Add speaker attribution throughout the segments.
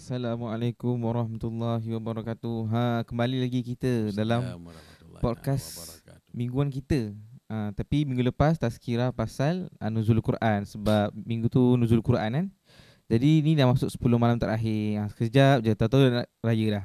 Speaker 1: Assalamualaikum warahmatullahi wabarakatuh. Kembali lagi kita dalam
Speaker 2: Assalamualaikum warahmatullahi
Speaker 1: podcast
Speaker 2: wabarakatuh.
Speaker 1: mingguan kita. Tapi minggu lepas tazkirah pasal nuzul Quran, sebab minggu tu nuzul Quran kan. Jadi ni dah masuk 10 malam terakhir. Sekejap je tahu dah nak raya dah.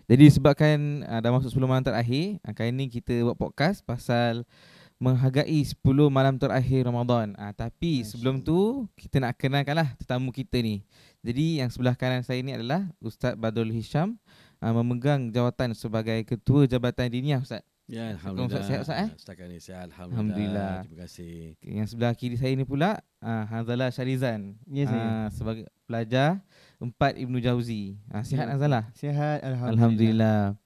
Speaker 1: Jadi sebabkan dah masuk 10 malam terakhir, kali ni kita buat podcast pasal menghargai 10 malam terakhir Ramadan. Tapi sebelum tu kita nak kenalkanlah tetamu kita ni. Jadi yang sebelah kanan saya ni adalah Ustaz Badrul Hisham, memegang jawatan sebagai Ketua Jabatan Diniyah, Ustaz.
Speaker 2: Ya, alhamdulillah.
Speaker 1: Ustaz, sihat Ustaz?
Speaker 2: Setakat ni sihat,
Speaker 1: Alhamdulillah.
Speaker 2: Terima kasih.
Speaker 1: Yang sebelah kiri saya ni pula Hanzalah Syarizan,
Speaker 3: Ya, saya.
Speaker 1: sebagai pelajar 4 Ibnu Jauzi. Sihat Hanzalah?
Speaker 3: Sihat,
Speaker 1: Alhamdulillah.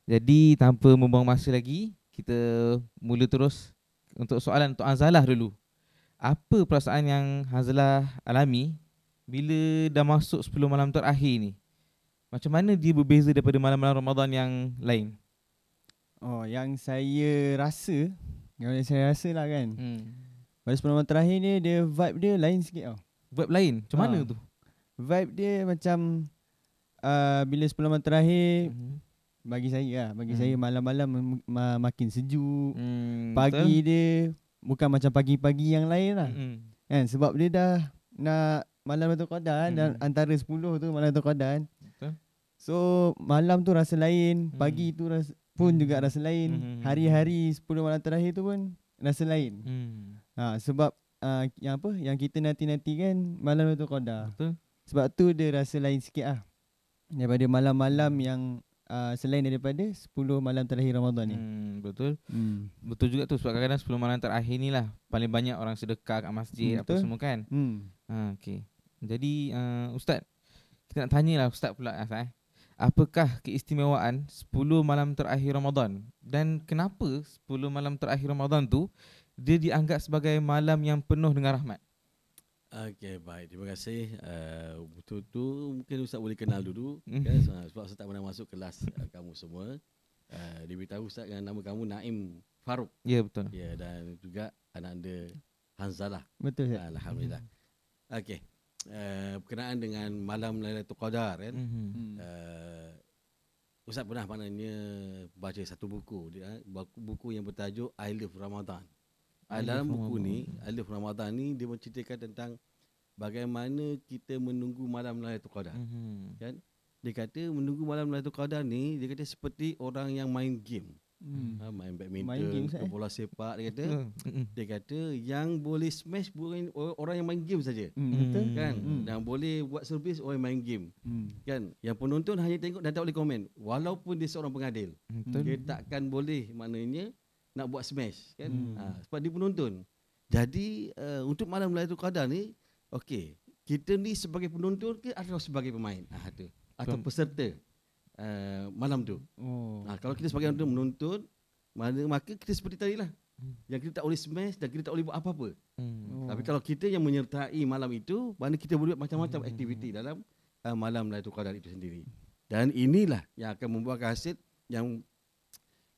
Speaker 1: Jadi tanpa membuang masa lagi, kita mula terus untuk soalan untuk Hanzalah dulu. Apa perasaan yang Hanzalah alami bila dah masuk 10 malam terakhir ni? Macam mana dia berbeza daripada malam-malam Ramadan yang lain?
Speaker 3: yang saya rasa lah kan. Pada 10 malam terakhir ni dia vibe dia lain sikit tau.
Speaker 1: Vibe lain? Macam mana tu?
Speaker 3: Vibe dia macam bila 10 malam terakhir bagi saya malam-malam makin sejuk. Pagi betul? Dia bukan macam pagi-pagi yang lain lah. Kan sebab dia dah nak malam Lailatul Qadar dan antara 10 tu malam Lailatul Qadar. So malam tu rasa lain, pagi tu pun juga rasa lain. Hari-hari 10 malam terakhir tu pun rasa lain. Sebab yang kita nanti-nanti kan malam Lailatul Qadar.
Speaker 1: Betul.
Speaker 3: Sebab tu dia rasa lain sikit daripada malam-malam yang selain daripada 10 malam terakhir Ramadan ni.
Speaker 1: Betul. Betul juga tu, sebab kadang-kadang 10 malam terakhir ni lah paling banyak orang sedekah kat masjid apa semua kan. Okey. Jadi Ustaz, kita nak tanyalah Ustaz pula apakah keistimewaan 10 malam terakhir Ramadan dan kenapa 10 malam terakhir Ramadan tu dia dianggap sebagai malam yang penuh dengan rahmat?
Speaker 2: Okey, baik. Terima kasih. Betul tu mungkin Ustaz boleh kenal dulu kan, sebab Ustaz tak pernah masuk kelas kamu semua. Dia beritahu Ustaz yang nama kamu Naim Farouk.
Speaker 1: Ya, betul.
Speaker 2: Ya, dan juga anak anda Hanzalah.
Speaker 3: Betul.
Speaker 2: Alhamdulillah. Okey. Berkenaan dengan malam Lailatul Qadar kan. Ustaz pernah maknanya baca satu buku buku yang bertajuk I Love Ramadan. Dalam buku ni I Love Ramadan ni dia menceritakan tentang bagaimana kita menunggu malam Lailatul Qadar. Kan? Dia kata menunggu malam Lailatul Qadar ni dia kata seperti orang yang main game. Main badminton, bola sepak. Dia kata yang boleh smash bukan orang yang main game saja.
Speaker 3: Betul
Speaker 2: kan? Dan boleh buat servis orang yang main game. Kan? Yang penonton hanya tengok dan tak boleh komen. Walaupun dia seorang pengadil. Dia takkan boleh maknanya nak buat smash kan. Sebab dia penonton. Jadi untuk malam Lailatul Qadar ni, okey, kita ni sebagai penonton ke atau sebagai pemain? Atau peserta malam tu. Kalau kita sebagai menonton, maka kita seperti tadi lah. Yang kita tak boleh smash dan kita tak boleh buat apa-apa. Tapi kalau kita yang menyertai malam itu, mana kita boleh buat macam-macam aktiviti dalam malam Lailatul Qadar itu sendiri. Dan inilah yang akan membuahkan hasil yang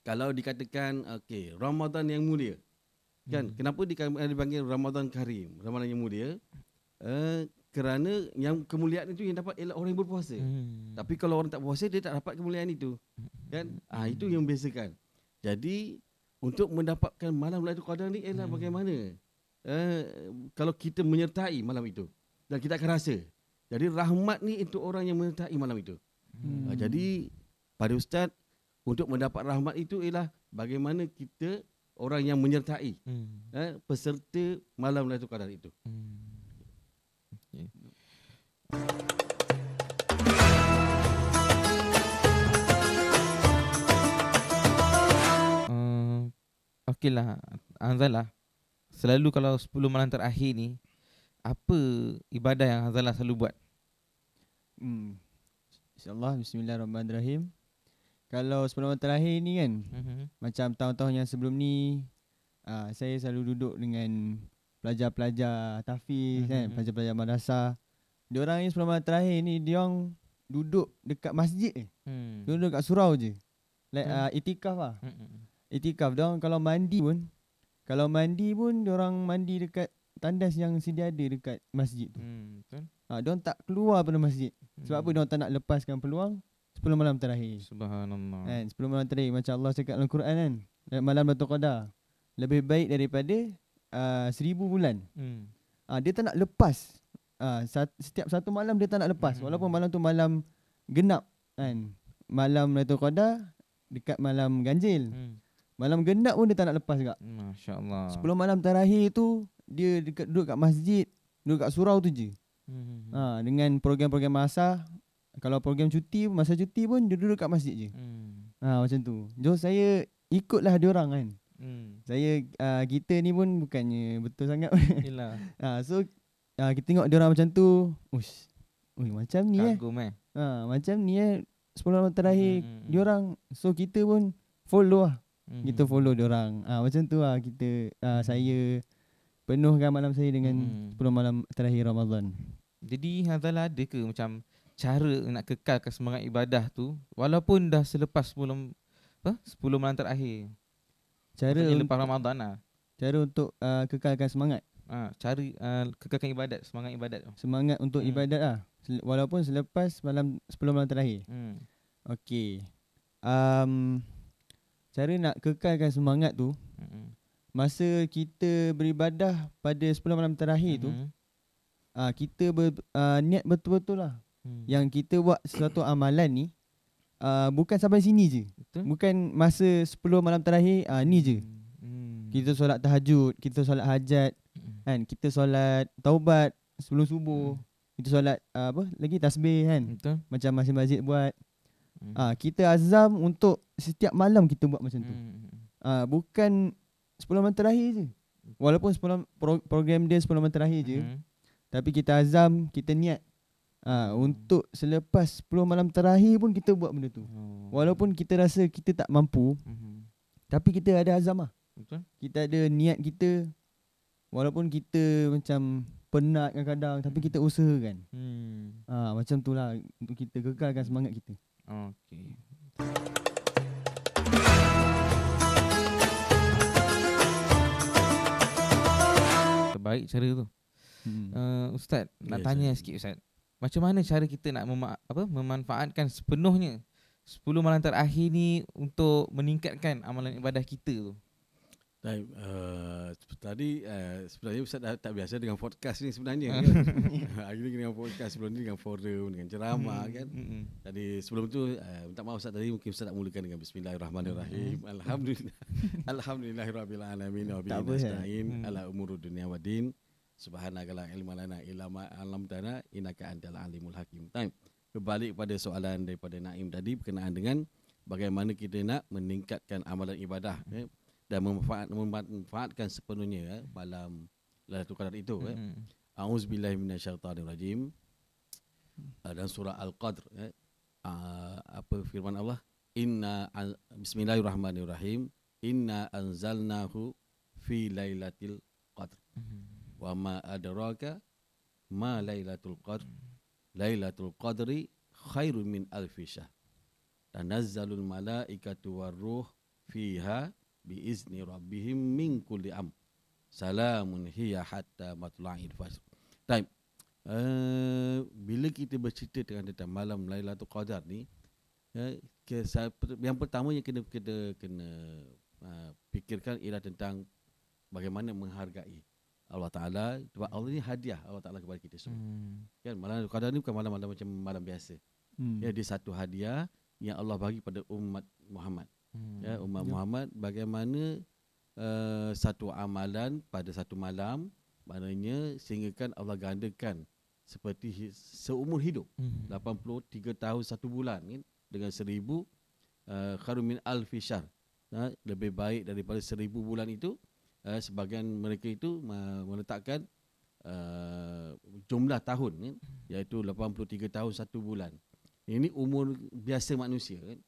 Speaker 2: kalau dikatakan okey, Ramadan yang mulia. Kan? Kenapa dipanggil Ramadan Karim, Ramadan yang mulia? Kerana yang kemuliaan itu yang dapat ialah orang yang berpuasa. Tapi kalau orang tak berpuasa, dia tak dapat kemuliaan itu. Kan? Itu yang membezakan. Jadi untuk mendapatkan malam Lailatul Qadar ni ialah bagaimana kalau kita menyertai malam itu dan kita akan rasa. Jadi rahmat ni untuk orang yang menyertai malam itu. Jadi pada Ustaz, untuk mendapat rahmat itu ialah bagaimana kita orang yang menyertai peserta malam Lailatul Qadar itu.
Speaker 1: Okeylah, Hanzalah, selalu kalau 10 malam terakhir ni, apa ibadah yang Hanzalah selalu buat?
Speaker 3: InsyaAllah, bismillahirrahmanirrahim. Kalau 10 malam terakhir ni kan, macam tahun-tahun yang sebelum ni, saya selalu duduk dengan pelajar-pelajar tahfiz kan, pelajar-pelajar madrasah. Diorang ni 10 malam terakhir ni, diorang duduk dekat masjid duduk dekat surau je. Itikaf lah. Itikaf. Diorang kalau mandi pun diorang mandi dekat tandas yang sedia ada dekat masjid tu. Diorang tak keluar pada masjid. Sebab apa diorang tak nak lepaskan peluang 10 malam terakhir.
Speaker 1: Subhanallah.
Speaker 3: Kan 10 malam terakhir macam Allah cakap dalam Quran kan, malam Lailatul Qadar lebih baik daripada 1000 bulan. Dia tak nak lepas. Setiap satu malam dia tak nak lepas. Walaupun malam tu malam genap kan. Malam Lailatul Qadar dekat malam ganjil. Malam genap pun dia tak nak lepas juga.
Speaker 1: Masya-Allah.
Speaker 3: 10 malam terakhir tu dia duduk kat masjid, duduk kat surau tu je. Dengan program-program masa. Kalau program cuti, masa cuti pun dia duduk kat masjid je. Macam tu. Jom saya ikutlah diorang kan. Saya kita ni pun bukannya betul sangat.
Speaker 1: Yalah.
Speaker 3: So kita tengok diorang macam tu. Macam ni
Speaker 1: Kagum
Speaker 3: macam ni 10 malam terakhir diorang. So kita pun follow lah. Kita follow diorang. Macam tu lah kita saya penuhkan malam saya dengan 10 malam terakhir Ramadan.
Speaker 1: Jadi Hazal ada ke macam cara nak kekalkan semangat ibadah tu walaupun dah selepas 10 malam terakhir?
Speaker 3: Cara
Speaker 1: lepas Ramadan lah.
Speaker 3: Cara untuk kekalkan semangat.
Speaker 1: Cara kekalkan ibadat, semangat ibadat.
Speaker 3: Semangat untuk ibadat lah. Walaupun selepas 10 malam terakhir. Okey. Cara nak kekalkan semangat tu, masa kita beribadah pada 10 malam terakhir tu, kita niat betul-betul lah. Yang kita buat sesuatu amalan ni bukan sampai sini je. Betul? Bukan masa 10 malam terakhir ni je. Kita solat tahajud, kita solat hajat, kan? Kita solat taubat sebelum subuh. Kita solat lagi tasbih kan. Betul? Macam masjid-masjid buat. Kita azam untuk setiap malam kita buat macam tu. Bukan 10 malam terakhir je. Walaupun program dia 10 malam terakhir je, tapi kita azam, kita niat untuk selepas 10 malam terakhir pun kita buat benda tu. Walaupun kita rasa kita tak mampu, tapi kita ada azam lah. Betul? Kita ada niat kita. Walaupun kita macam penat kadang-kadang, tapi kita usahakan. Macam tu lah untuk kita kekalkan semangat kita.
Speaker 1: Okey. Terbaik cara tu. Ustaz, nak tanya sikit Ustaz. Macam mana cara kita nak memanfaatkan sepenuhnya 10 malam terakhir ni untuk meningkatkan amalan ibadah kita tu?
Speaker 2: Baik, tadi sebenarnya Ustaz tak biasa dengan podcast ni sebenarnya kan. Hari ni dengan podcast, sebelum ni dengan forum, dengan ceramah kan. Tadi sebelum tu minta maaf Ustaz, tadi mungkin Ustaz tak mulakan dengan bismillahirrahmanirrahim. Alhamdulillahirabbil alamin wa bihi nasta'in ala umuri dunya waddin. Subhanaka la ilma lana illa ma 'allamtana innaka antal alimul hakim. Berbalik pada soalan daripada Naim tadi berkenaan dengan bagaimana kita nak meningkatkan amalan ibadah dan memanfaatkan sepenuhnya malam Lailatul Qadar itu. A'udzubillahi minasyaitonirrajim. Dan surah Al-Qadr, apa firman Allah? Bismillahirrahmanirrahim. Inna anzalnahu fi lailatul qadr. Wa ma adraka ma lailatul qadr. Lailatul qadri khairun min alfi syahr. Tanazzalul malaikatu waruh fiha biizni rabbihim min kulli am. Salamun hiya hatta matla'il fajr. Baik. Bila kita bercerita tentang malam Lailatul Qadar ni, yang pertama yang kita kena fikirkan ialah tentang bagaimana menghargai Allah Ta'ala. Sebab Allah ni hadiah Allah Ta'ala kepada kita semua. Kan, malam Qadar ni bukan malam-malam macam malam biasa. Dia satu hadiah yang Allah bagi pada umat Muhammad. Umat Muhammad, bagaimana satu amalan pada satu malam, maknanya sehinggakan Allah gandakan seperti seumur hidup. 83 tahun 1 bulan kan, dengan 1000 khairun min alfi syahr. Lebih baik daripada 1000 bulan itu. Sebagian mereka itu meletakkan jumlah tahun kan, iaitu 83 tahun 1 bulan. Ini umur biasa manusia kan.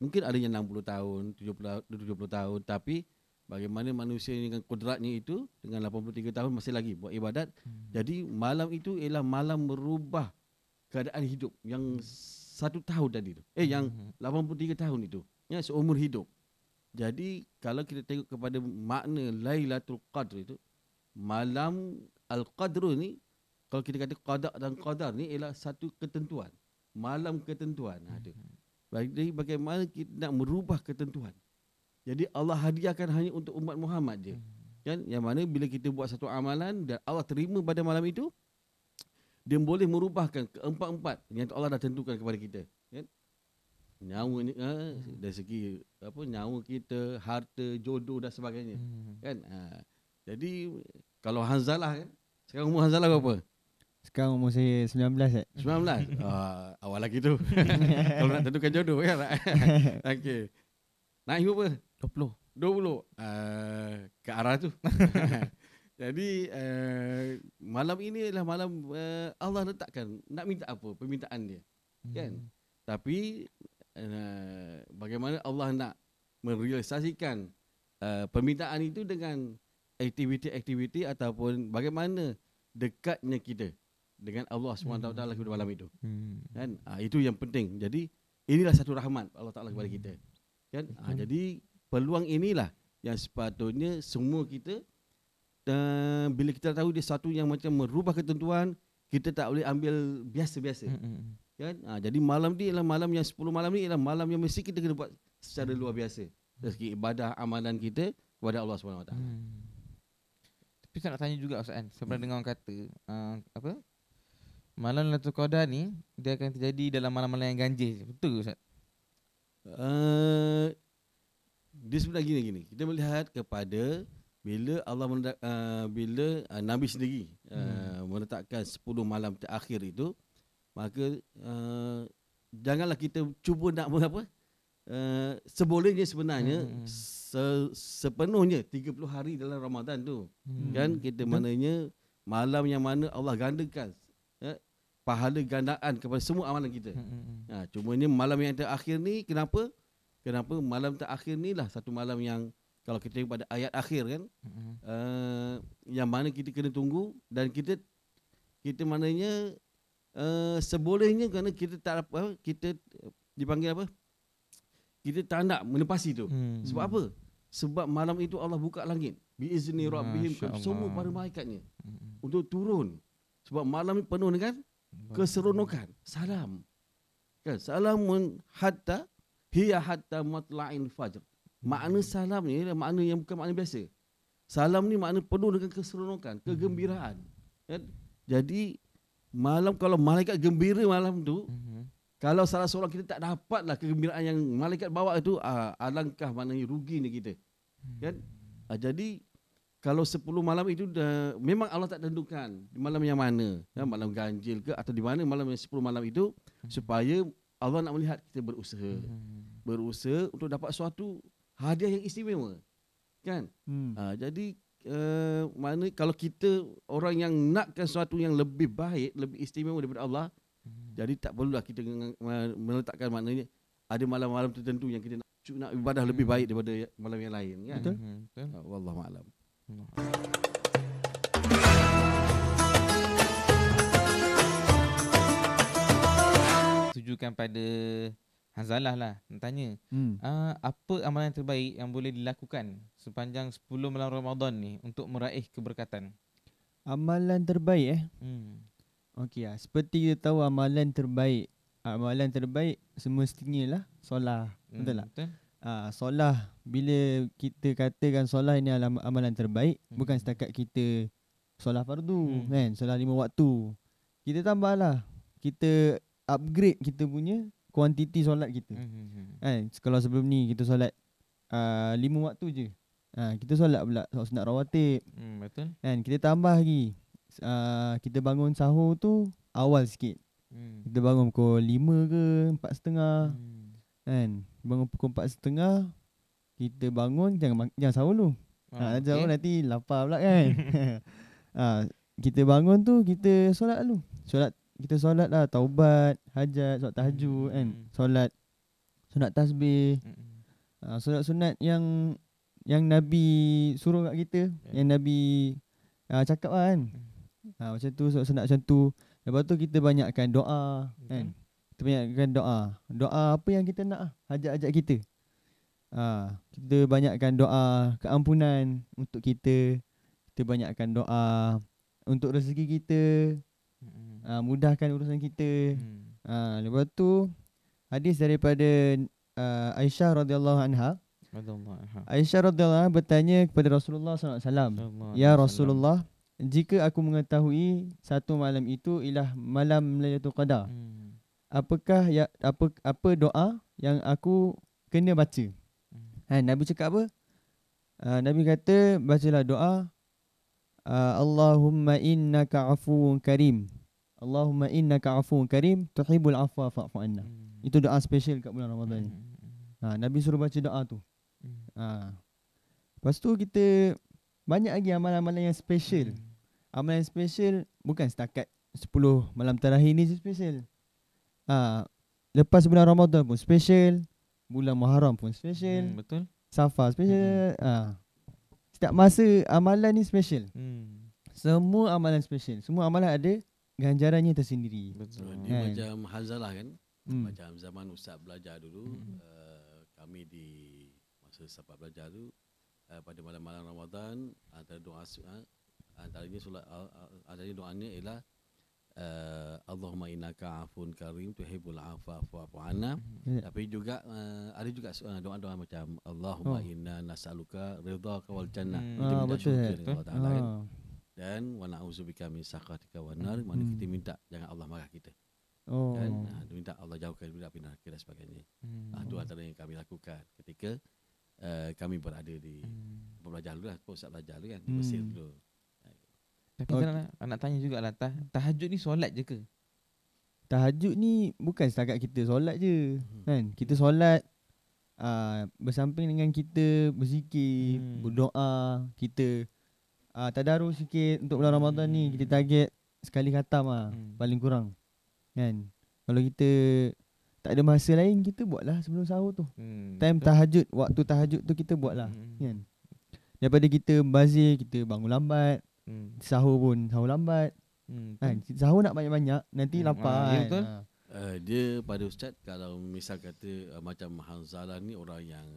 Speaker 2: Mungkin ada yang 60 tahun, 70 tahun, tapi bagaimana manusia dengan kodratnya itu dengan 83 tahun masih lagi buat ibadat. Jadi malam itu ialah malam merubah keadaan hidup yang 1 tahun tadi tu. Yang 83 tahun itu, ya, seumur hidup. Jadi kalau kita tengok kepada makna Lailatul Qadr itu, malam Al-Qadr ni kalau kita kata qada dan qadar ni ialah satu ketentuan, malam ketentuan. Jadi bagaimana kita nak merubah ketentuan. Jadi Allah hadiahkan hanya untuk umat Muhammad je. Kan? Yang mana bila kita buat satu amalan dan Allah terima pada malam itu, dia boleh merubahkan keempat-empat yang Allah dah tentukan kepada kita. Kan? Nyawa ni dari segi nyawa kita, harta, jodoh dan sebagainya. Kan? Jadi kalau Hanzalah kan, sekarang umur Hanzalah berapa?
Speaker 3: Sekarang umur saya 19
Speaker 2: 19? Awal lagi tu. Kalau nak tentukan jodoh kan. Okey. Naik berapa? 20. Ke arah tu. Jadi malam ini adalah malam Allah letakkan nak minta apa, permintaan dia. Kan? Tapi bagaimana Allah nak merealisasikan permintaan itu dengan aktiviti-aktiviti ataupun bagaimana dekatnya kita dengan Allah SWT pada malam itu. Kan? Itu yang penting. Jadi inilah satu rahmat Allah Taala kepada kita. Kan? Jadi peluang inilah yang sepatutnya semua kita bila kita tahu dia satu yang macam merubah ketentuan, kita tak boleh ambil biasa-biasa. Kan? Jadi malam ni ialah malam yang 10 malam ni ialah malam yang mesti kita kena buat secara luar biasa. Dari segi ibadah amalan kita kepada Allah SWT.
Speaker 1: Tapi saya nak tanya juga Ustaz kan, sebenarnya dengan orang kata malam Lailatul Qadar ni dia akan terjadi dalam malam-malam yang ganjil. Betul ke Ustaz?
Speaker 2: Dia sebenarnya gini. Kita melihat kepada bila bila Nabi sendiri meletakkan 10 malam terakhir itu, maka janganlah kita cuba nak sebolehnya sebenarnya sepenuhnya 30 hari dalam Ramadan tu. Kan kita maknanya malam yang mana Allah gandakan pahala gandaan kepada semua amalan kita. Cumanya malam yang terakhir ni kenapa malam terakhir ni lah satu malam yang kalau kita tengok pada ayat akhir kan, yang mana kita kena tunggu dan kita maknanya sebolehnya kerana kita tak kita dipanggil apa? Kita tak nak menepasi tu. Sebab apa? Sebab malam itu Allah buka langit biizni rabbihim, semua para malaikatnya untuk turun. Sebab malam ni penuh dengan keseronokan. Salam. Kan? Salamun hatta matla'in fajr. Makna salam ni adalah makna yang bukan makna biasa. Salam ni makna penuh dengan keseronokan, kegembiraan. Kan? Jadi malam kalau malaikat gembira malam tu, kalau salah seorang kita tak dapatlah kegembiraan yang malaikat bawa itu, alangkah maknanya ruginya kita. Kan? Jadi kalau 10 malam itu memang Allah tak tentukan di malam yang mana, ya, malam ganjil ke atau di mana malam yang 10 malam itu, supaya Allah nak melihat kita berusaha untuk dapat suatu hadiah yang istimewa. Kan? Jadi mana kalau kita orang yang nakkan sesuatu yang lebih baik, lebih istimewa daripada Allah, jadi tak perlulah kita meletakkan maknanya ada malam-malam tertentu yang kita nak ibadah lebih baik daripada malam yang lain, kan?
Speaker 3: Betul.
Speaker 2: Wallahu a'lam.
Speaker 1: Tujukan pada Hanzalah lah nak tanya. Apa amalan terbaik yang boleh dilakukan sepanjang 10 malam Ramadan ni untuk meraih keberkatan?
Speaker 3: Amalan terbaik Okey seperti kita tahu amalan terbaik semestinya lah solat. Betul tak?
Speaker 1: Betul.
Speaker 3: Solat, bila kita katakan solat ini adalah amalan terbaik, bukan setakat kita solat fardu, kan, solat 5 waktu. Kita tambahlah, kita upgrade kita punya kuantiti solat kita. Kan, kalau sebelum ni kita solat 5 waktu je, kita solat pula sunat rawatib.
Speaker 1: Betul.
Speaker 3: Kan, kita tambah lagi, kita bangun sahur tu awal sikit. Kita bangun pukul 5 ke 4.30. Kan, bangun pukul 4.30, kita bangun jangan sahur dulu. Sahur nanti lapar pula kan. Kita bangun tu kita solat dulu. Kita solat lah, taubat, hajat, solat tahajud kan. Solat tasbih. Solat-sunat yang Nabi suruh kat kita, yang Nabi cakap kan. Macam tu, solat-sunat macam tu. Lepas tu kita banyakkan doa kan. Kita banyakkan doa apa yang kita nak, hajat-hajat kita. Kita banyakkan doa keampunan untuk kita. Kita banyakkan doa untuk rezeki kita. mudahkan urusan kita. Lepas tu hadis daripada Aisyah radhiyallahu anha. Aisyah radhiyallahu anha bertanya kepada Rasulullah SAW, "Ya Rasulullah, jika aku mengetahui satu malam itu ialah malam Lailatul Qadar, apakah apa doa yang aku kena baca?" Nabi cakap apa? Nabi kata bacalah doa Allahumma innaka afuwun karim. Allahumma innaka afuwun karim tuhibbul afwa fa'fu anna. Itu doa special kat bulan Ramadan ni. Nabi suruh baca doa tu. Lepas tu kita banyak lagi amalan-amalan yang special. Amalan yang special bukan setakat 10 malam terakhir ni special. Lepas bulan Ramadan pun special, bulan Muharram pun special.
Speaker 1: Betul.
Speaker 3: Safar special. Setiap masa amalan ni special. Semua amalan special. Semua amalan ada ganjarannya tersendiri.
Speaker 2: Betul. Dia macam Hanzalah kan. Macam zaman Ustaz belajar dulu, kami di masa sempat belajar tu, pada malam-malam Ramadan, antara doa antaranya solat, antaranya doanya ialah Allahumma innaka afun karim tuhibbul afwa fa'fu anna. Tapi juga ada juga doa-doa macam Allahumma inna nas'aluka ridhaka wal jannah. Kita minta syurga dengan Allah Taala kan. Dan wa na'udzubika min sakhatika wan nar, mana kita minta jangan Allah marah kita. Kan? Minta Allah jauhkan dari api neraka dan sebagainya. Itu antara yang kami lakukan ketika kami berada di belajar dulu lah. Pusat belajar dulu kan, di Mesir dulu.
Speaker 1: Tapi nak tanya jugalah, tahajud ni solat je ke?
Speaker 3: Tahajud ni bukan setakat kita solat je, kan? Kita solat bersamping dengan kita berzikir, berdoa, kita tadarus sikit untuk bulan Ramadan ni. Kita target sekali khatam paling kurang, kan? Kalau kita tak ada masa lain, kita buatlah sebelum sahur tu. Time tahajud, waktu tahajud tu kita buatlah, kan? Daripada kita bazir, kita bangun lambat, sahur pun sahur lambat, kan? Sahur nak banyak-banyak, nanti lapar, kan?
Speaker 1: Betul.
Speaker 2: Dia pada Ustaz, kalau misal kata macam Hanzalah ni orang yang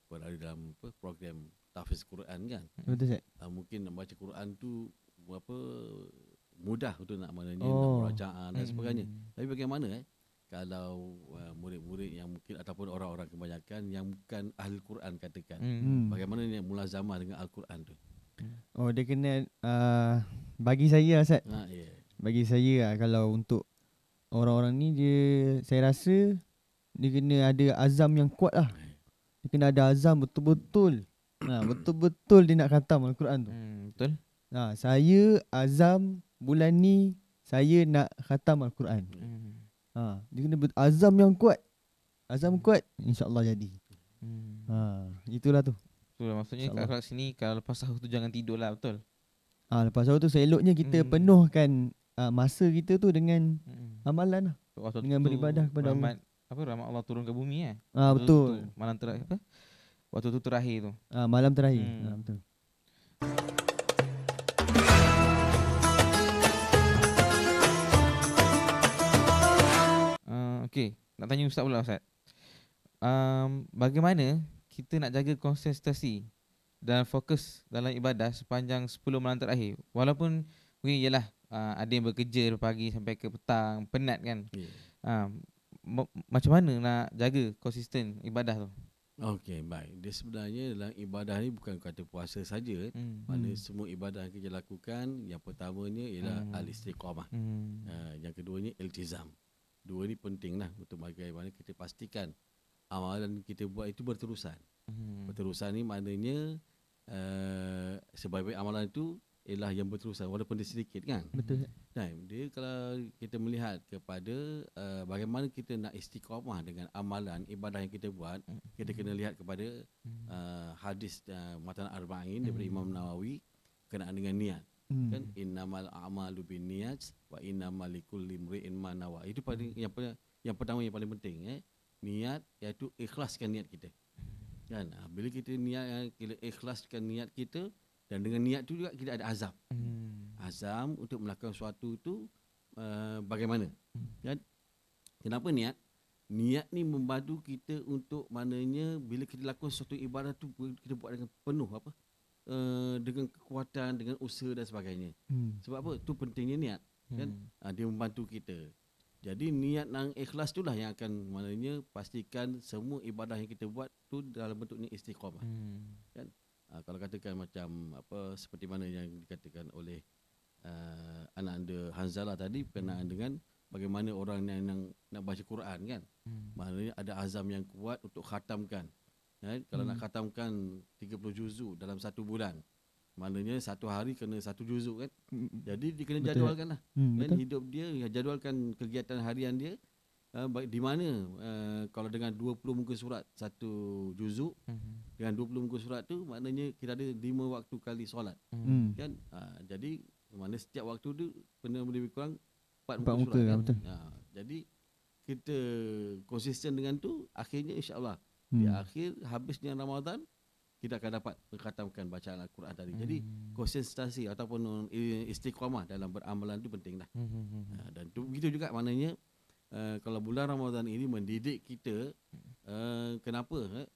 Speaker 2: berada dalam program tahfiz Quran kan.
Speaker 3: Betul Ustaz.
Speaker 2: Mungkin nak baca Quran tu mudah untuk nak maknanya nak murajaah dan sebagainya. Tapi bagaimana kalau murid-murid yang mungkin ataupun orang-orang kebanyakan yang bukan ahli Quran katakan, bagaimana dia mulazamah dengan Al-Quran tu?
Speaker 3: Dia kena bagi saya Ustaz. Bagi saya kalau untuk orang-orang ni, saya rasa dia kena ada azam yang kuat lah. Dia kena ada azam betul-betul. Betul-betul dia nak khatam Al-Quran tu.
Speaker 1: Betul.
Speaker 3: Saya azam bulan ni saya nak khatam Al-Quran. Dia kena azam yang kuat. Azam kuat, insya-Allah jadi. Itulah tu.
Speaker 1: Itulah maksudnya kat sini, kalau lepas sahur tu jangan tidur lah, betul?
Speaker 3: Lepas sahur tu seeloknya kita penuhkan masa kita tu dengan amalan lah.
Speaker 1: Waktu
Speaker 3: dengan beribadah kepada Allah.
Speaker 1: Rahmat Allah turun ke bumi
Speaker 3: betul.
Speaker 1: Malam terakhir waktu tu terakhir tu.
Speaker 3: Malam terakhir. Betul.
Speaker 1: Okey, nak tanya Ustaz pula Ustaz. Bagaimana kita nak jaga konsistensi dan fokus dalam ibadah sepanjang 10 malam terakhir? Walaupun mungkin yalah ada yang bekerja dari pagi sampai ke petang, penat kan. Macam mana nak jaga konsisten ibadah tu?
Speaker 2: Okey, baik. Dia sebenarnya dalam ibadah ni bukan kata puasa saja. Mana semua ibadah yang kita lakukan, yang pertamanya ialah al-istiqamah. Yang keduanya iltizam. Dua ni penting lah untuk bagaimana kita pastikan amalan kita buat itu berterusan. Berterusan ni maknanya sebaik-baik amalan itu ialah yang berterusan walaupun dia sedikit kan.
Speaker 3: Betul.
Speaker 2: Dia kalau kita melihat kepada bagaimana kita nak istiqamah dengan amalan ibadah yang kita buat, kita kena lihat kepada hadis Matan Arba'in daripada Imam Nawawi berkenaan dengan niat. Kan innamal a'malu binniyat wa innamal likulli imri'in ma nawa. Itu paling yang pertama yang paling penting niat, iaitu ikhlaskan niat kita. Kan? Bila kita kita ikhlaskan niat kita, dan dengan niat tu juga kita ada azam. Azam untuk melakukan sesuatu tu bagaimana? Kan? Kenapa niat? Niat ni membantu kita untuk maknanya bila kita lakukan sesuatu ibadah tu kita buat dengan penuh dengan kekuatan, dengan usaha dan sebagainya. Sebab apa? Tu pentingnya niat. kan. Dia membantu kita. Jadi niat yang ikhlas itulah yang akan maknanya pastikan semua ibadah yang kita buat tu dalam bentuknya istiqamah. Kan? Kalau katakan macam apa seperti mana yang dikatakan oleh anak anda Hanzalah tadi berkenaan dengan bagaimana orang yang nak baca Quran kan. Maknanya ada azam yang kuat untuk khatamkan. Kan? Kalau nak khatamkan 30 juzuk dalam 1 bulan, maknanya satu hari kena 1 juzuk kan. Jadi dia kena jadualkan lah. Kan hidup dia, jadualkan kegiatan harian dia. Di mana kalau dengan 20 muka surat 1 juzuk, dengan 20 muka surat tu maknanya kita ada 5 waktu kali solat. Kan? Jadi mana setiap waktu tu kena lebih kurang 4 muka surat kan.
Speaker 3: Betul.
Speaker 2: Jadi kita konsisten dengan tu, akhirnya insya-Allah di akhir habisnya Ramadan kita akan dapat mengkhatamkan bacaan Al-Quran tadi. Jadi konsistensi ataupun istiqamah dalam beramalan itu penting lah. Dan begitu juga maknanya kalau bulan Ramadan ini mendidik kita, kenapa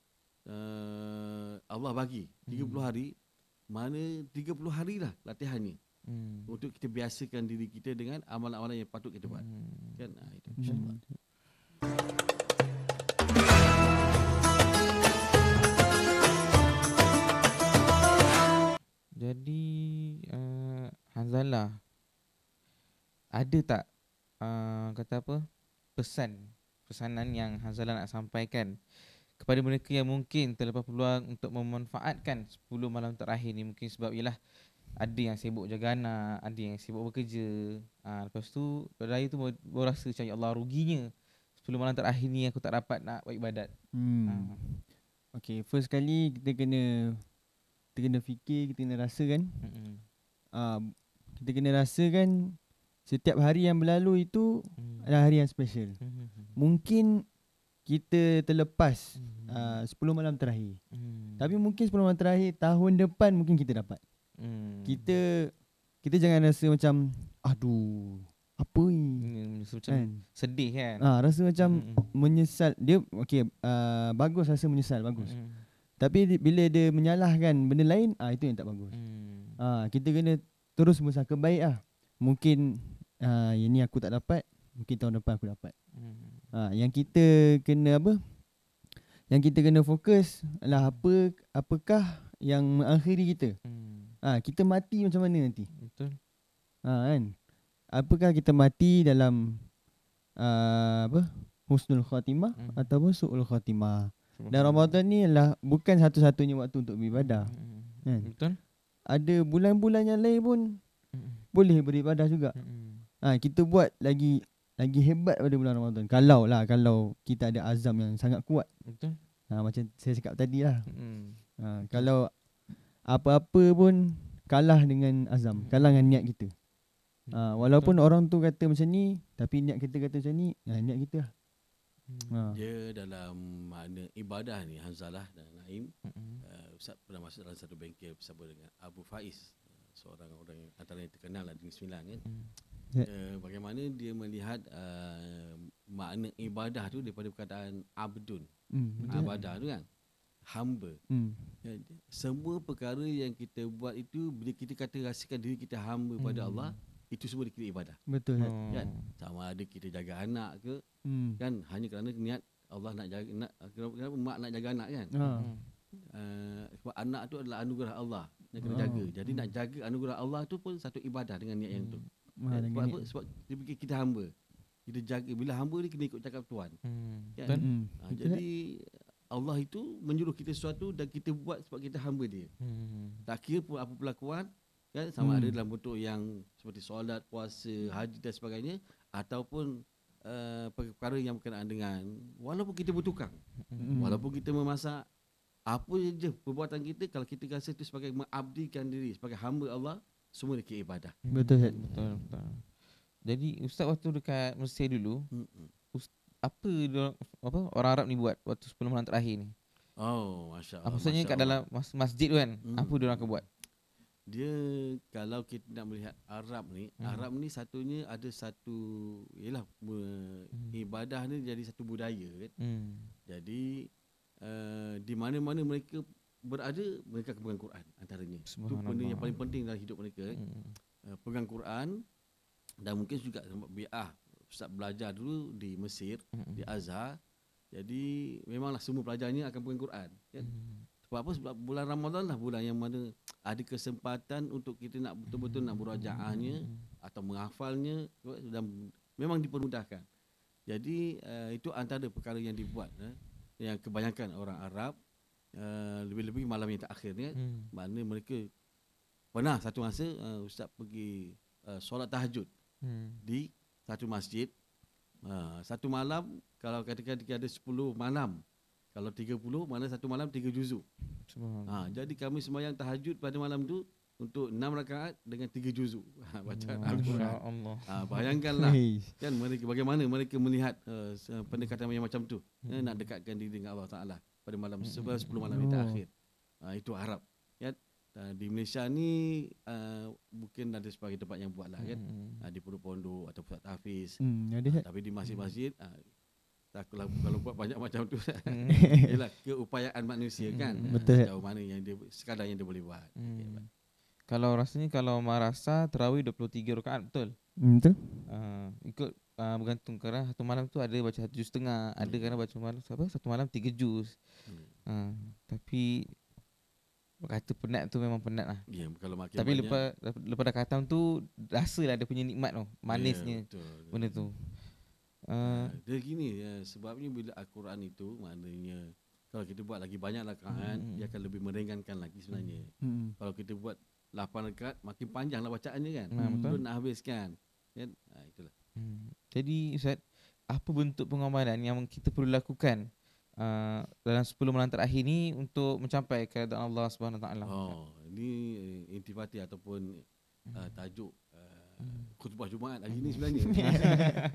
Speaker 2: Allah bagi 30 hari, mana 30 hari lah latihannya untuk kita biasakan diri kita dengan amalan-amalan yang patut kita buat. Kan? Itu insya-Allah.
Speaker 1: Jadi Hanzalah, ada tak kata apa, pesanan yang Hanzalah nak sampaikan kepada mereka yang mungkin terlepas peluang untuk memanfaatkan 10 malam terakhir ni? Mungkin sebab ialah ada yang sibuk jaga anak, ada yang sibuk bekerja. Lepas tu raya tu baru rasa macam ya Allah, ruginya 10 malam terakhir ni aku tak dapat nak buat ibadat.
Speaker 3: Okay, first kali kita kena fikir, kita kena rasa kan. Kita kena rasa kan setiap hari yang berlalu itu adalah hari yang special. Mungkin kita terlepas 10 malam terakhir. Tapi mungkin 10 malam terakhir tahun depan mungkin kita dapat. Kita jangan rasa macam aduh, apa ni?
Speaker 1: Macam sedih kan.
Speaker 3: Rasa macam menyesal. Dia okey, bagus rasa menyesal, bagus. Tapi bila dia menyalahkan benda lain, itu yang tak bagus. Kita kena terus berusaha baik lah. Mungkin yang ni aku tak dapat, mungkin tahun depan aku dapat. Yang kita kena apa? Yang kita kena fokus adalah apakah yang mengakhiri kita. Kita mati macam mana nanti?
Speaker 1: Betul.
Speaker 3: Kan? Apakah kita mati dalam husnul khatimah ataupun su'ul khatimah? Dan Ramadan ni adalah bukan satu-satunya waktu untuk beribadah. Kan?
Speaker 1: Betul.
Speaker 3: Ada bulan-bulan yang lain pun boleh beribadah juga. Kita buat lagi hebat pada bulan Ramadan. Kalau kita ada azam yang sangat kuat.
Speaker 1: Betul.
Speaker 3: Macam saya cakap tadi lah. Kalau apa-apa pun kalah dengan azam, kalah dengan niat kita. Walaupun orang tu kata macam ni, tapi niat kita kata macam ni, niat kita lah.
Speaker 2: Dia dalam makna ibadah ni, Hanzalah dan Naim, Ustaz pernah masuk dalam satu bengkel bersama dengan Abu Faiz, seorang orang yang antara yang terkenal lah di Negeri Sembilan kan. Bagaimana dia melihat makna ibadah tu daripada perkataan abdun. Ibadah tu kan hamba. Semua perkara yang kita buat itu, bila kita kata rasakan diri kita hamba pada Allah, itu semua dikira ibadah.
Speaker 3: Betul
Speaker 2: kan? Sama ada kita jaga anak ke, kan, hanya kerana niat Allah nak jaga, kenapa mak nak jaga anak kan. Sebab anak tu adalah anugerah Allah yang kena jaga. Jadi nak jaga anugerah Allah tu pun satu ibadah dengan niat yang tu. Sebab apa? Sebab dia fikir kita hamba. Kita jaga, bila hamba ni kena ikut cakap Tuhan. Kan? Jadi Allah itu menyuruh kita sesuatu dan kita buat sebab kita hamba dia. Tak kira pun apa perlakuan, kan, sama ada dalam bentuk yang seperti solat, puasa, haji dan sebagainya, ataupun perkara yang berkenaan dengan walaupun kita bertukang, walaupun kita memasak, apa je perbuatan kita, kalau kita rasa itu sebagai mengabdikan diri sebagai hamba Allah, semua dikira ibadah.
Speaker 3: Betul.
Speaker 1: Jadi Ustaz waktu dekat Mesir dulu, apa orang Arab ni buat waktu 10 malam terakhir ni?
Speaker 2: Masya-Allah.
Speaker 1: Maksudnya kat dalam masjid tu kan, apa dia orang akan buat?
Speaker 2: Dia kalau kita nak melihat Arab ni satunya ada satu ialah ibadah ni jadi satu budaya kan. Jadi di mana-mana mereka berada, mereka akan pegang Quran antaranya. Itu benda yang paling penting dalam hidup mereka. Pegang Quran, Dan mungkin juga bi'ah Ustaz belajar dulu di Mesir, di Azhar. Jadi memanglah semua pelajarnya akan pegang Quran, kan? Sebab apa? Sebab bulan Ramadan lah bulan yang mana ada kesempatan untuk kita nak betul-betul nak murajaahnya atau menghafalnya, dan memang dipermudahkan. Jadi itu antara perkara yang dibuat yang kebanyakan orang Arab, lebih-lebih malam yang terakhir ni, mana mereka pernah satu masa Ustaz pergi solat tahajud di satu masjid. Satu malam, kalau katakan ada 10 malam, kalau 30, mana satu malam 3 juzuk. Jadi kami sembahyang tahajud pada malam tu untuk 6 rakaat dengan 3 juzuk bacaan Al-Quran. Bayangkanlah kan mereka, bagaimana mereka melihat pendekatan yang macam tu, nak dekatkan diri dengan Allah Ta'ala pada malam 10 malam yang terakhir. Itu Arab, kan? Di Malaysia ni mungkin ada sebagai tempat yang buat lah, kan, di pondok atau pusat tahfiz, tapi di masjid-masjid kalau buat banyak macam tu ialah keupayaan manusia, kan.
Speaker 3: Betul.
Speaker 2: Sejauh mana yang dia sekadar yang dia boleh buat.
Speaker 1: Kalau rasanya kalau merasa tarawih 23 rakaat, betul?
Speaker 3: Betul.
Speaker 1: Ikut bergantung, kerana satu malam tu ada baca 1 juz setengah, ada kerana baca malam satu malam 3 juz. Tapi kata penat tu memang penat lah.
Speaker 2: Ya, kalau makin
Speaker 1: tapi
Speaker 2: banyak,
Speaker 1: lepas dah khatam tu rasalah dia punya nikmat tu, manisnya benda tu.
Speaker 2: Dia gini, sebabnya bila Al-Quran itu maknanya kalau kita buat lagi banyak rakaat, dia akan lebih meringankan lagi sebenarnya. Kalau kita buat 8 rakaat, makin panjanglah bacaannya, kan. Betul, nak habiskan, kan. Itulah.
Speaker 1: Jadi Ustaz, apa bentuk pengamalan yang kita perlu lakukan dalam 10 malam terakhir ni untuk mencapai keridaan Allah Subhanahu Wa Taala?
Speaker 2: Ini intifati ataupun tajuk khutbah Jumaat hari ni sebenarnya.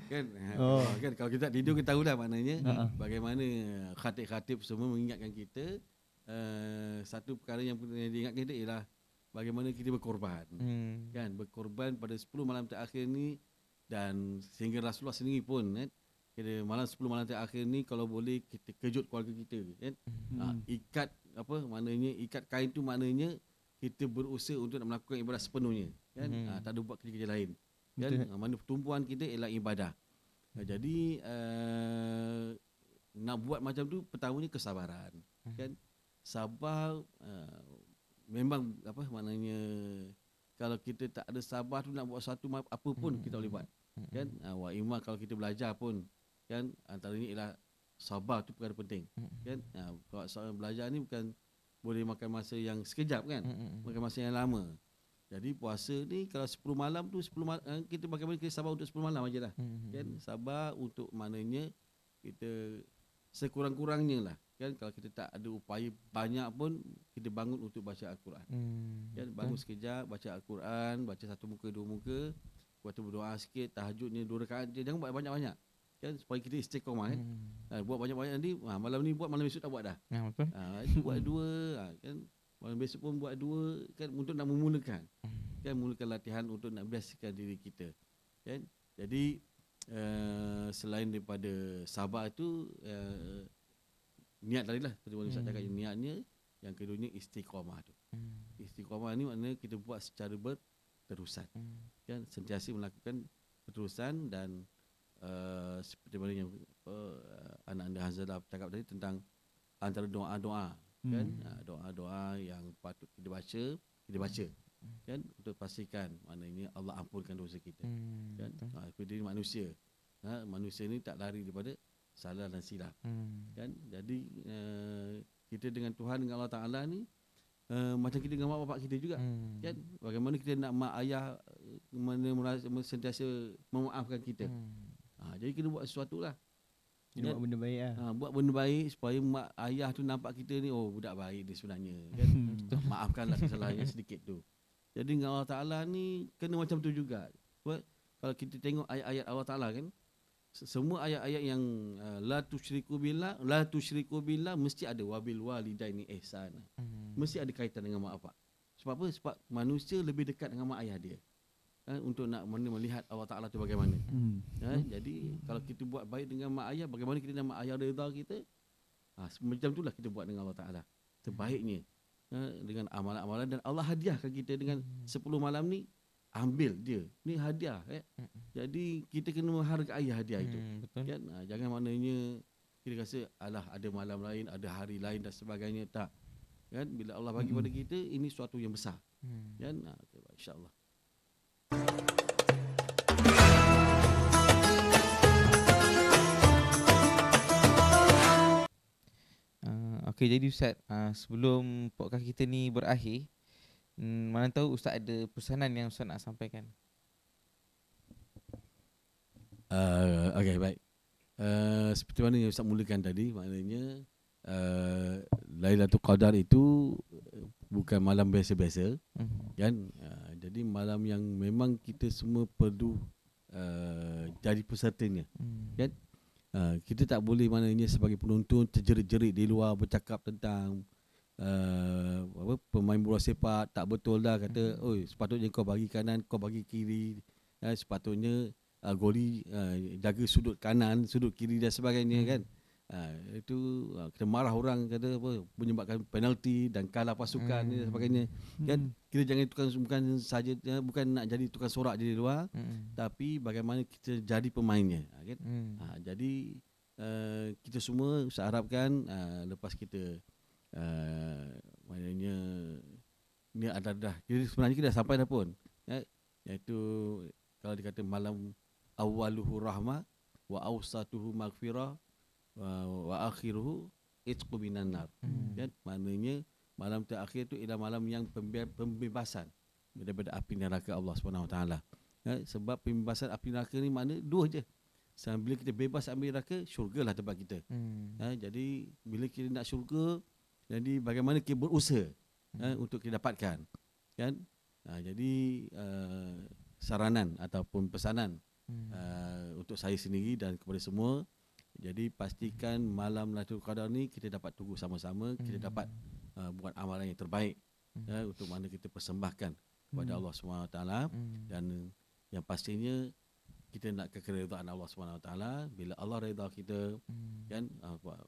Speaker 2: Kan? Kan kalau kita tak tidur, kita tahu dah maknanya bagaimana khatib-khatib semua mengingatkan kita. Satu perkara yang diingatkan kita ialah bagaimana kita berkorban. Kan, berkorban pada 10 malam terakhir ni, dan sehingga Rasulullah sendiri pun, kan, kira malam 10 malam terakhir ni kalau boleh kita kejut keluarga kita, kan. Ikat apa maknanya, ikat kain tu maknanya kita berusaha untuk nak melakukan ibadah sepenuhnya, kan. Tak ada buat kerja-kerja lain, kan. Mana pertumpuan kita ialah ibadah. Jadi nak buat macam tu pertamanya kesabaran, kan. Sabar, memang apa maknanya, kalau kita tak ada sabar tu nak buat satu apa pun kita boleh buat, kan. Wa imma kalau kita belajar pun, kan, antaranya ialah sabar tu perkara penting, kan. Kalau seorang belajar ni bukan boleh makan masa yang sekejap, kan, makan masa yang lama. Jadi puasa ni kalau 10 malam tu, 10 malam, kita bagaimana kita sabar untuk 10 malam aja lah, kan. Sabar untuk maknanya kita sekurang-kurangnya lah, kan. Kalau kita tak ada upaya banyak pun, kita bangun untuk baca Al-Quran, kan. Bangun sekejap, baca Al-Quran, baca satu muka, dua muka, lepas tu berdoa sikit, tahajudnya 2 rakaat je, jangan buat banyak-banyak, kan, supaya kita istiqamah, kan. Buat banyak-banyak nanti malam ni buat, malam esok tak buat dah.
Speaker 1: Betul.
Speaker 2: Buat 2, kan. Malam besok pun buat 2, kan, untuk nak memulakan, kan, mulakan latihan untuk nak biasakan diri kita, kan. Jadi selain daripada sabar tu, niat tadi lah, seperti mana Ustaz cakap, niatnya. Yang keduanya istiqamah tu. Istiqamah ni maknanya kita buat secara berterusan, kan, sentiasa melakukan berterusan. Dan seperti mana yang anak anda Hanzalah cakap tadi tentang antara doa-doa, kan, doa-doa yang patut kita baca, kan, untuk pastikan maknanya Allah ampunkan dosa kita, kan. Seperti manusia, manusia ni tak lari daripada salah dan silap, kan. Jadi kita dengan Tuhan, dengan Allah Ta'ala ni macam kita dengan mak bapak kita juga, kan. Bagaimana kita nak mak ayah sentiasa memaafkan kita. Jadi kena buat sesuatu lah,
Speaker 3: Dia buat benda baik lah.
Speaker 2: Buat benda baik supaya mak ayah tu nampak kita ni, oh budak baik dia sebenarnya, kan. Maafkanlah kesalahannya sedikit tu. Jadi dengan Allah Ta'ala ni kena macam tu juga. Sebab kalau kita tengok ayat-ayat Allah Ta'ala, kan, semua ayat-ayat yang la tusyriku billah mesti ada wabil walidaini ihsan. Mesti ada kaitan dengan mak bapak. Sebab apa? Sebab manusia lebih dekat dengan mak ayah dia, kan, untuk nak melihat Allah Ta'ala tu bagaimana. Jadi kalau kita buat baik dengan mak ayah, bagaimana kita nak mak ayah redha kita, macam itulah kita buat dengan Allah Ta'ala sebaiknya, dengan amalan-amalan. Dan Allah hadiahkan kita dengan 10 malam ni ambil dia. Ni hadiah Jadi kita kena menghargai hadiah itu.
Speaker 1: Betul.
Speaker 2: Kan? Jangan maknanya kita rasa alah ada malam lain, ada hari lain dan sebagainya. Tak. Kan? Bila Allah bagi pada kita, ini suatu yang besar. Kan? Okay, insya-Allah.
Speaker 1: Okey, jadi Ustaz, sebelum podcast kita ni berakhir, mana tahu Ustaz ada pesanan yang Ustaz nak sampaikan.
Speaker 2: Okey, baik. Seperti mana yang Ustaz mulakan tadi, maknanya Lailatul Qadar itu bukan malam biasa-biasa, kan? Jadi malam yang memang kita semua perlu jadi pesertanya, kan? Kita tak boleh maknanya sebagai penonton terjerit-jerit di luar bercakap tentang pemain bola sepak tak betul lah, kata oi sepatutnya kau bagi kanan, kau bagi kiri, sepatutnya goli jaga sudut kanan, sudut kiri dan sebagainya, kan? Itu kita marah orang, kata apa, menyebabkan penalti dan kalah pasukan dan sebagainya, kan? Kita jangan bukan saja bukan nak jadi tukang sorak di luar, tapi bagaimana kita jadi pemainnya, kan? Jadi kita semua saya harapkan lepas kita maknanya ni dah sebenarnya kita dah sampai dah pun, iaitu kalau dikata malam awaluhu rahmah wa awsatuhu maghfirah wa akhiruhu itqu minan nar, kan? Maknanya malam terakhir itu ialah malam yang pembebasan daripada api neraka Allah Subhanahu Wa Taala. Sebab pembebasan api neraka ni makna dua je. Bila kita bebas api neraka, syurgalah tempat kita. Jadi bila kita nak syurga, jadi bagaimana kita berusaha untuk kita dapatkan, kan? Jadi saranan ataupun pesanan untuk saya sendiri dan kepada semua, jadi pastikan malam Lailatul Qadar ni kita dapat tunggu sama-sama, kita dapat buat amalan yang terbaik untuk mana kita persembahkan kepada Allah SWT, dan yang pastinya kita nak keredaan Allah SWT. Bila Allah redha kita, kan, apa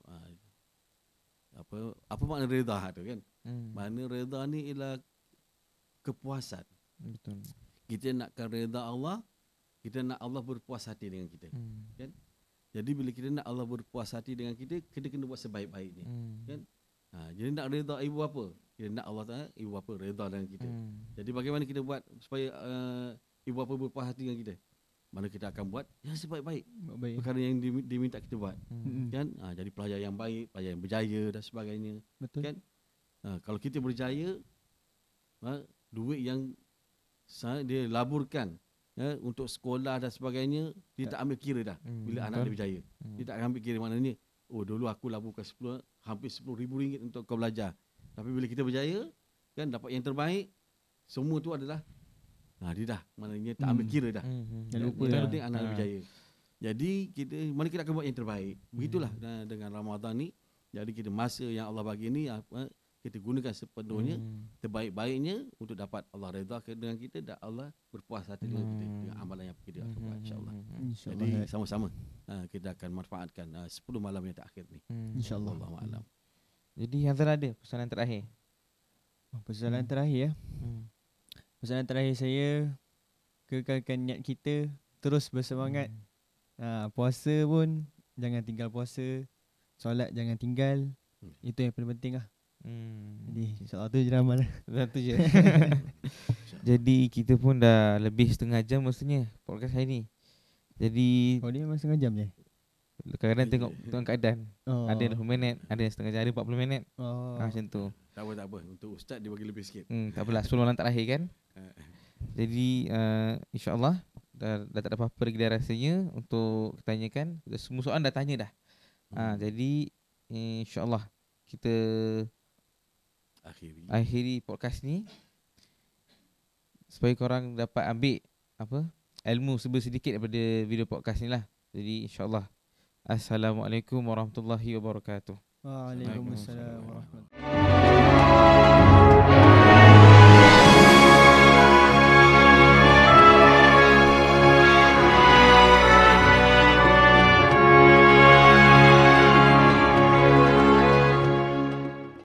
Speaker 2: makna redha tu, kan? Makna redha ni ialah kepuasan.
Speaker 1: Betul.
Speaker 2: Kita nakkan redha Allah, kita nak Allah berpuas hati dengan kita, kan? Jadi bila kita nak Allah berpuas hati dengan kita, kita kena buat sebaik-baiknya, kan? Jadi nak redha ibu bapa, kita nak Allah Taala ibu bapa redha dengan kita. Jadi bagaimana kita buat supaya ibu bapa berpuas hati dengan kita? Mana kita akan buat yang sebaik-baik, perkara yang diminta kita buat, kan? Jadi pelajar yang baik, pelajar yang berjaya dan sebagainya. Betul. Kan? Kalau kita berjaya, duit yang dia laburkan untuk sekolah dan sebagainya, dia tak ambil kira dah. Bila anak dia berjaya, dia tak ambil kira, maknanya dulu aku laburkan hampir RM10,000 untuk kau belajar, tapi bila kita berjaya, kan, dapat yang terbaik, semua tu adalah dia dah, maknanya tak ambil kira dah. Dan lupa yang penting anak dia berjaya. Jadi mana kita akan buat yang terbaik. Begitulah dengan Ramadan ni. Jadi kita masa yang Allah bagi ni, kita gunakan sepenuhnya, terbaik-baiknya untuk dapat Allah redha dengan kita dan Allah berpuas hati dengan kita dengan amalan yang kita akan buat, insya-Allah. Jadi sama-sama kita akan manfaatkan 10 malam yang terakhir ni, insya-Allah. Allahu a'lam.
Speaker 1: Jadi Hazal ada pesanan terakhir?
Speaker 3: Pesanan terakhir pesanan terakhir saya, kekalkan niat kita, terus bersemangat. Puasa pun jangan tinggal puasa, solat jangan tinggal. Itu yang paling penting lah. Jadi soal tu je ramal.
Speaker 1: Satu je. Jadi kita pun dah lebih setengah jam maksudnya podcast hari ni. Jadi
Speaker 3: dia memang setengah jam je.
Speaker 1: Kadang-kadang tengok keadaan. Ada 20 minit, ada yang setengah jam, ada 40 minit. Macam tu.
Speaker 2: Tak apa. Untuk ustaz dia bagi lebih sikit.
Speaker 1: Tak apalah, 10 malam terakhir kan. Jadi insya-Allah dah tak ada apa-apa lagi dah rasanya untuk tanyakan. Semua soalan dah tanya dah. Jadi insya-Allah kita akhiri podcast ni supaya korang dapat ambil ilmu sedikit daripada video podcast ni lah. Jadi insya-Allah. Assalamualaikum warahmatullahi wabarakatuh.
Speaker 3: Waalaikumsalam warahmatullahi wabarakatuh.